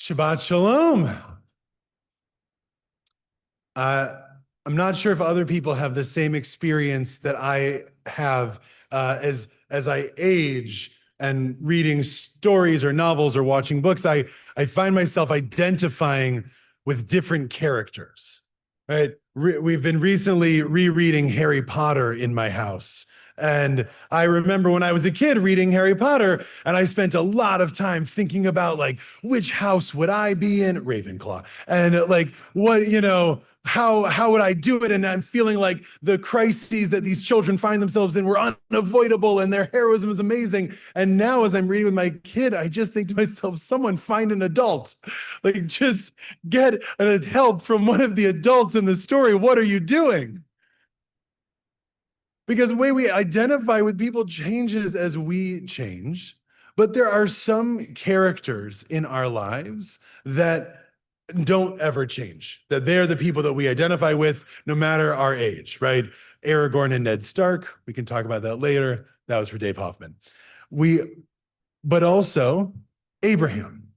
Shabbat Shalom. Uh, I'm not sure if other people have the same experience that I have as I age and reading stories or novels or watching books. I find myself identifying with different characters. Right? We've been recently rereading Harry Potter in my house. And I remember when I was a kid reading Harry Potter, and I spent a lot of time thinking about like which house would I be in? Ravenclaw. And like how would I do it? And I'm feeling like the crises that these children find themselves in were unavoidable and their heroism is amazing. And now as I'm reading with my kid, I just think to myself, someone find an adult. Like just get help from one of the adults in the story. What are you doing? Because the way we identify with people changes as we change. But there are some characters in our lives that don't ever change, that they're the people that we identify with no matter our age, right? Aragorn and Ned Stark, we can talk about that later. That was for Dave Hoffman. But also Abraham,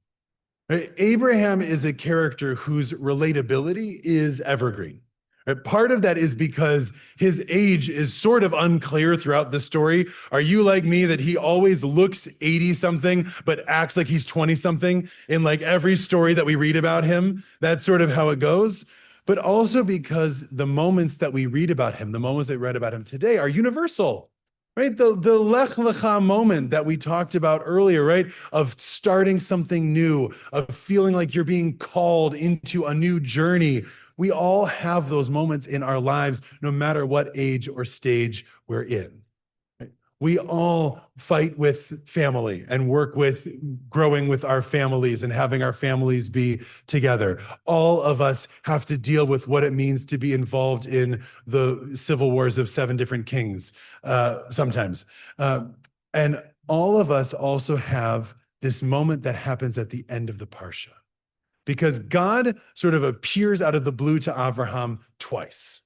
right? Abraham is a character whose relatability is evergreen. Right? Part of that is because his age is sort of unclear throughout the story. Are you like me that he always looks 80 something, but acts like he's 20 something in like every story that we read about him? That's sort of how it goes. But also because the moments that we read about him, the moments that we read about him today are universal. Right? The Lech Lecha moment that we talked about earlier, right? Of starting something new, of feeling like you're being called into a new journey. We all have those moments in our lives, no matter what age or stage we're in. Right? We all fight with family and work with growing with our families and having our families be together. All of us have to deal with what it means to be involved in the civil wars of 7 different kings sometimes. And all of us also have this moment that happens at the end of the Parsha, because God sort of appears out of the blue to Abraham twice.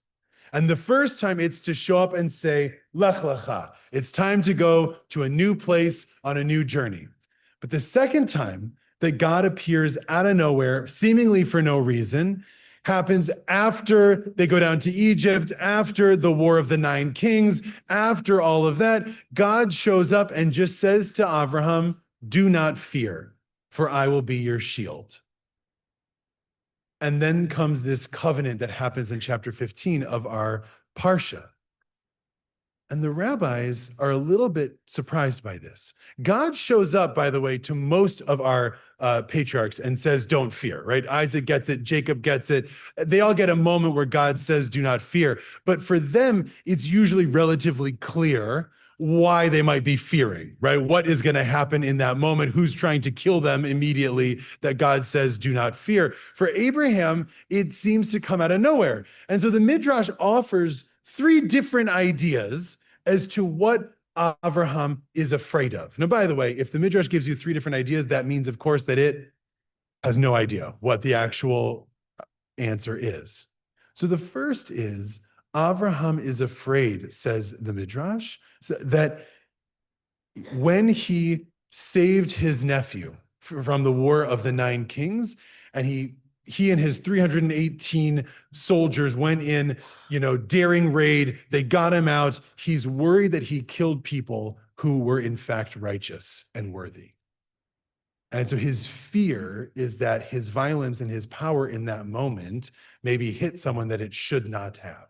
And the first time it's to show up and say, Lech Lecha, it's time to go to a new place on a new journey. But the second time that God appears out of nowhere, seemingly for no reason, happens after they go down to Egypt, after the War of the 9 Kings, after all of that. God shows up and just says to Abraham, do not fear, for I will be your shield. And then comes this covenant that happens in chapter 15 of our Parsha. And the rabbis are a little bit surprised by this. God shows up, by the way, to most of our patriarchs and says, don't fear, right? Isaac gets it, Jacob gets it. They all get a moment where God says, do not fear. But for them, it's usually relatively clear why they might be fearing, right? What is going to happen in that moment? Who's trying to kill them immediately that God says, do not fear? For Abraham, it seems to come out of nowhere. And so the Midrash offers 3 different ideas as to what Abraham is afraid of. Now, by the way, if the Midrash gives you 3 different ideas, that means, of course, that it has no idea what the actual answer is. So the first is, Abraham is afraid, says the Midrash, that when he saved his nephew from the War of the 9 Kings, and he and his 318 soldiers went in, daring raid, they got him out. He's worried that he killed people who were in fact righteous and worthy. And so his fear is that his violence and his power in that moment maybe hit someone that it should not have.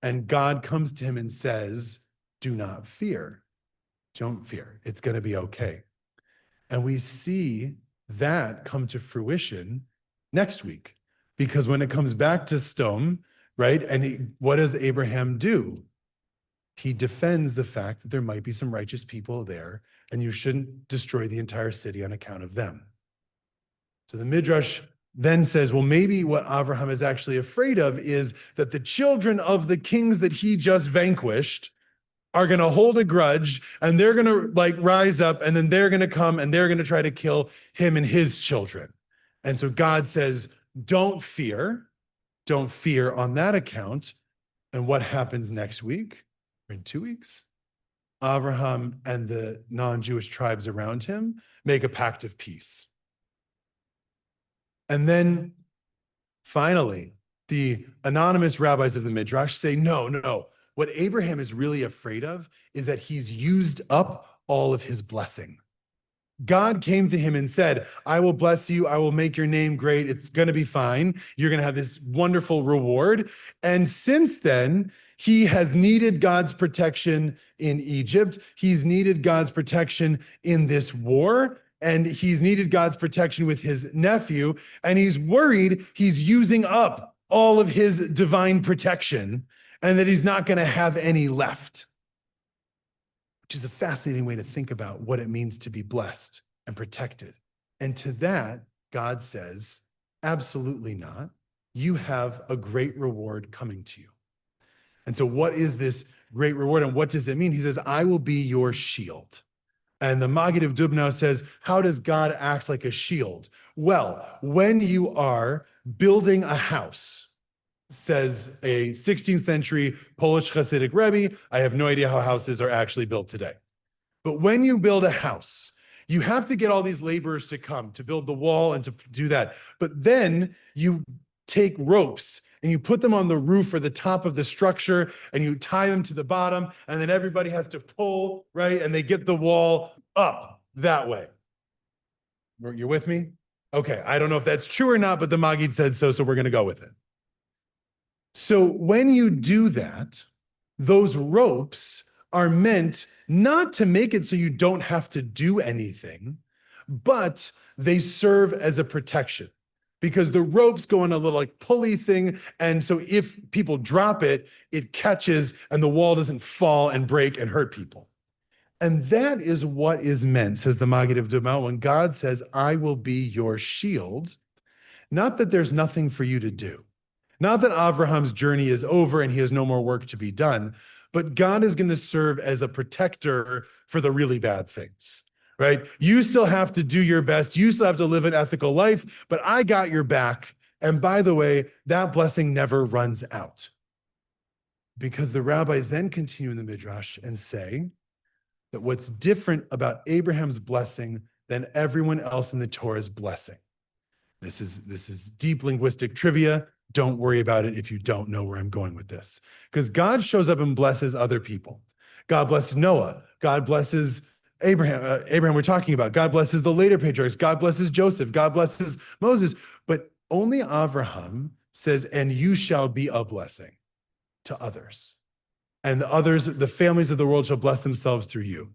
And God comes to him and says, do not fear. Don't fear. It's going to be okay. And we see that come to fruition next week, because when it comes back to Sdom, right? And what does Abraham do? He defends the fact that there might be some righteous people there, and you shouldn't destroy the entire city on account of them. So the Midrash then says, well, maybe what Abraham is actually afraid of is that the children of the kings that he just vanquished are going to hold a grudge, and they're going to rise up, and then they're going to come and they're going to try to kill him and his children. And so God says, don't fear on that account. And what happens next week, or in 2 weeks? Abraham and the non-Jewish tribes around him make a pact of peace. And then finally, the anonymous rabbis of the Midrash say, no, no, no. What Abraham is really afraid of is that he's used up all of his blessing. God came to him and said, I will bless you. I will make your name great. It's going to be fine. You're going to have this wonderful reward. And since then, he has needed God's protection in Egypt. He's needed God's protection in this war. And he's needed God's protection with his nephew. And he's worried he's using up all of his divine protection and that he's not going to have any left, which is a fascinating way to think about what it means to be blessed and protected. And to that, God says, absolutely not. You have a great reward coming to you. And so what is this great reward and what does it mean? He says, I will be your shield. And the Maggid of Dubno says, how does God act like a shield? Well, when you are building a house, says a 16th century Polish Hasidic Rebbe. I have no idea how houses are actually built today. But when you build a house, you have to get all these laborers to come to build the wall and to do that. But then you take ropes and you put them on the roof or the top of the structure and you tie them to the bottom, and then everybody has to pull, right? And they get the wall up that way. You're with me? Okay, I don't know if that's true or not, but the Maggid said so, so we're going to go with it. So when you do that, those ropes are meant not to make it so you don't have to do anything, but they serve as a protection because the ropes go on a little like pulley thing. And so if people drop it, it catches and the wall doesn't fall and break and hurt people. And that is what is meant, says the Maggid of Dubno, when God says, I will be your shield, not that there's nothing for you to do. Not that Abraham's journey is over and he has no more work to be done, but God is going to serve as a protector for the really bad things, right? You still have to do your best. You still have to live an ethical life, but I got your back. And by the way, that blessing never runs out. Because the rabbis then continue in the Midrash and say that what's different about Abraham's blessing than everyone else in the Torah's blessing. This is deep linguistic trivia. Don't worry about it if you don't know where I'm going with this. Because God shows up and blesses other people. God blesses Noah. God blesses Abraham. Abraham we're talking about. God blesses the later patriarchs. God blesses Joseph. God blesses Moses. But only Abraham says, and you shall be a blessing to others. And the others, the families of the world shall bless themselves through you.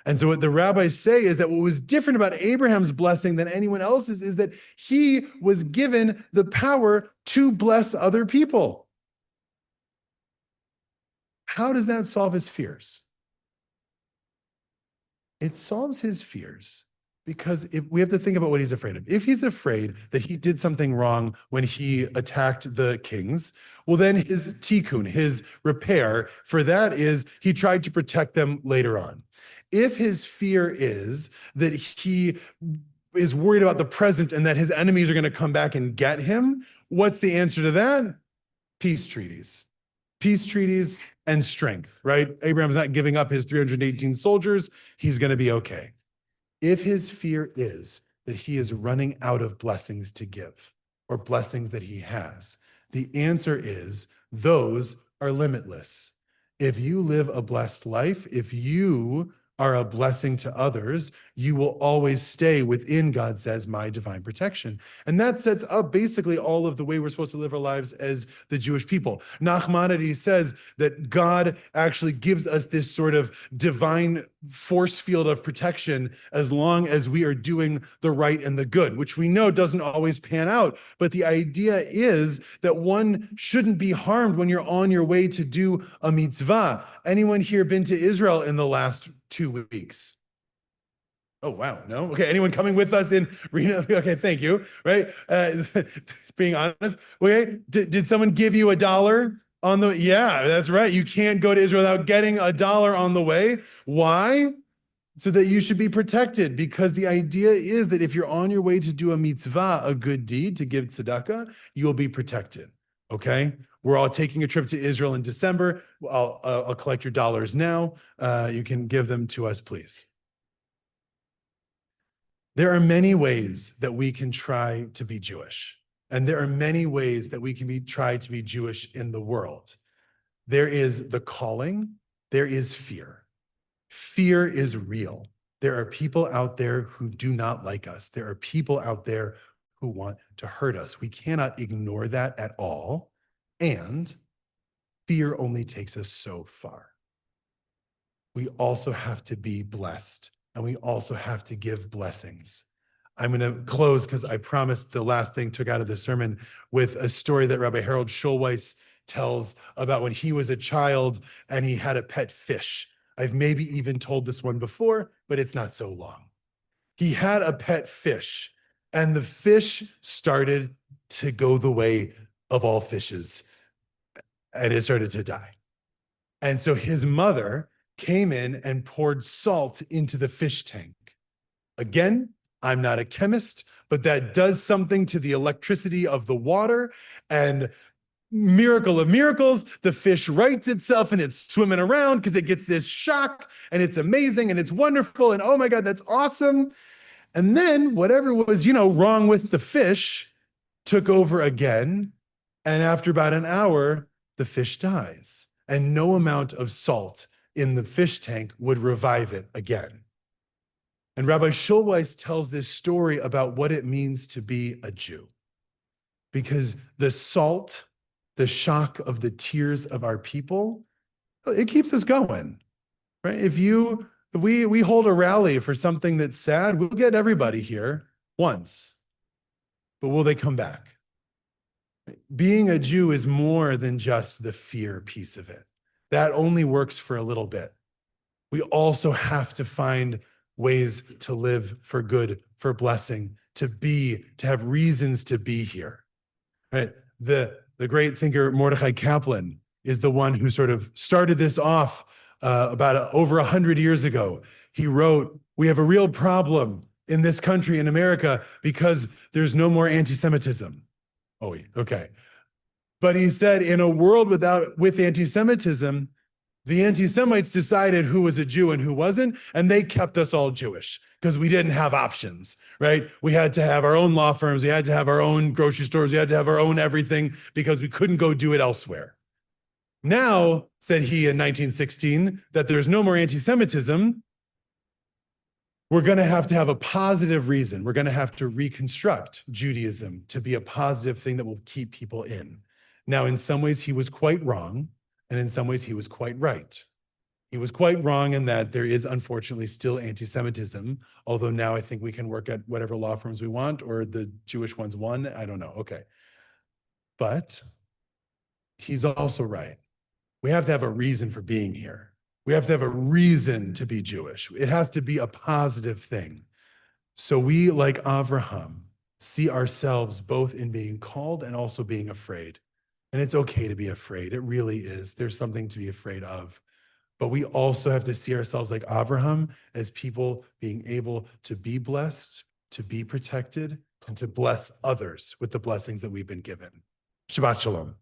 And so what the rabbis say is that what was different about Abraham's blessing than anyone else's is that he was given the power to bless other people. How does that solve his fears? It solves his fears because if we have to think about what he's afraid of. If he's afraid that he did something wrong when he attacked the kings, well, then his tikkun, his repair for that is he tried to protect them later on. If his fear is that he is worried about the present and that his enemies are going to come back and get him, what's the answer to that? Peace treaties. Peace treaties and strength, right? Abraham's not giving up his 318 soldiers. He's going to be okay. If his fear is that he is running out of blessings to give or blessings that he has, the answer is those are limitless. If you live a blessed life, if you are a blessing to others, you will always stay within, God says, my divine protection. And that sets up basically all of the way we're supposed to live our lives as the Jewish people. Nachmanides says that God actually gives us this sort of divine force field of protection as long as we are doing the right and the good, which we know doesn't always pan out. But the idea is that one shouldn't be harmed when you're on your way to do a mitzvah. Anyone here been to Israel in the last 2 weeks? Oh, wow. No? Okay. Anyone coming with us in Reno? Okay. Thank you. Right. Being honest. Okay. Did someone give you $1 on the, yeah, that's right. You can't go to Israel without getting $1 on the way. Why? So that you should be protected, because the idea is that if you're on your way to do a mitzvah, a good deed, to give tzedakah, you'll be protected. Okay. We're all taking a trip to Israel in December. I'll collect your dollars now. You can give them to us, please. There are many ways that we can try to be Jewish. And there are many ways that we can try to be Jewish in the world. There is the calling, there is fear. Fear is real. There are people out there who do not like us. There are people out there who want to hurt us. We cannot ignore that at all. And fear only takes us so far. We also have to be blessed, and we also have to give blessings. I'm going to close because I promised the last thing took out of the sermon with a story that Rabbi Harold Schulweis tells about when he was a child and he had a pet fish. I've maybe even told this one before, but it's not so long. He had a pet fish, and the fish started to go the way of all fishes, and it started to die. And so his mother came in and poured salt into the fish tank. Again, I'm not a chemist, but that does something to the electricity of the water. And miracle of miracles, the fish rights itself and it's swimming around because it gets this shock and it's amazing and it's wonderful. And oh my God, that's awesome. And then whatever was, wrong with the fish took over again. And after about an hour, the fish dies. And no amount of salt in the fish tank would revive it again. And Rabbi Schulweis tells this story about what it means to be a Jew. Because the salt, the shock of the tears of our people, it keeps us going, right? If we hold a rally for something that's sad, we'll get everybody here once, but will they come back? Being a Jew is more than just the fear piece of it. That only works for a little bit. We also have to find ways to live for good, for blessing, to have reasons to be here, right? The great thinker Mordechai Kaplan is the one who sort of started this off about over 100 years ago. He wrote, "We have a real problem in this country, in America, because there's no more anti-Semitism." Oh, okay. But he said, in a world with anti-Semitism, the anti-Semites decided who was a Jew and who wasn't, and they kept us all Jewish because we didn't have options, right? We had to have our own law firms, we had to have our own grocery stores, we had to have our own everything because we couldn't go do it elsewhere. Now, said he in 1916, that there's no more anti-Semitism, we're going to have a positive reason. We're going to have to reconstruct Judaism to be a positive thing that will keep people in. Now, in some ways, he was quite wrong, and in some ways, he was quite right. He was quite wrong in that there is, unfortunately, still anti-Semitism, although now I think we can work at whatever law firms we want, or the Jewish ones won. I don't know. Okay. But he's also right. We have to have a reason for being here. We have to have a reason to be Jewish. It has to be a positive thing. So we, like Avraham, see ourselves both in being called and also being afraid. And it's okay to be afraid. It really is. There's something to be afraid of. But we also have to see ourselves like Avraham as people being able to be blessed, to be protected, and to bless others with the blessings that we've been given. Shabbat Shalom.